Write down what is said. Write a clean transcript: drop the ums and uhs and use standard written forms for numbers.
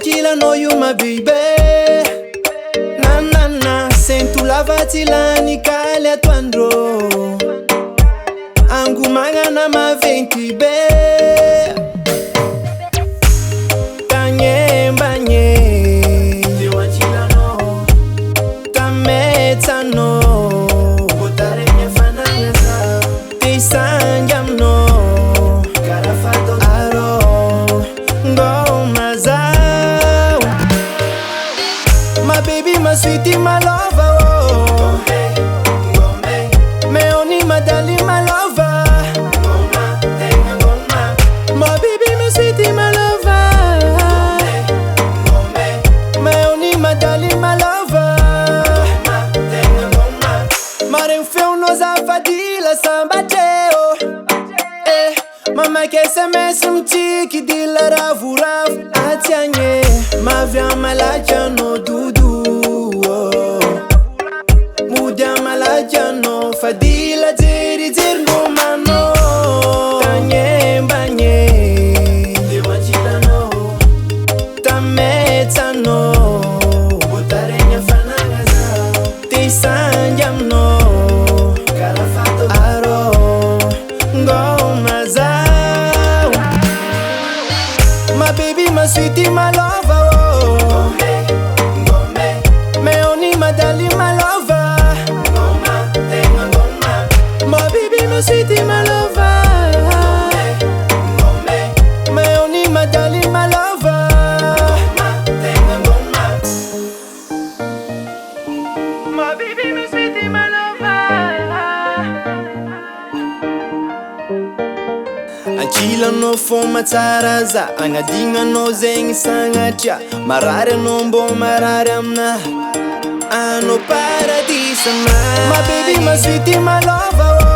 Dewanchilano you my baby. Na na na, sentu lavatilani kale twandro. Angumanga na maventi be. Tanye mbanye. Dewanchilano. Tametano. Botarenya fananga. Tisangamno. Carafato aro. Ngoma zao. My baby, my sweetie, my lover, oh. Me only my darling, my lover. My baby, my sweetie, my lover. Me only my darling, my lover. Marem feu nos avadila samba teo. Mama que se mesmo tiki de laravu rav atianye. Ma via malaja no dudu. Muda malaja no fadila diri dir no mano. Tanye banye. Dewanchilano. Tametano. Botarenya fanagaza. Te sanjam no. Carafato aro. Ngoma zao. My baby, my sweetie, my lover, oh. Me only my darling, my lover. My baby, my sweetie, my lover. Me only my darling, my lover. My baby, my sweetie, my lover. Anchila no foma tsaraza. Angadinga no zengi sangatya. Marare no mbo marare amna. Ano paradisa ma. My baby, my sweetie, my lover.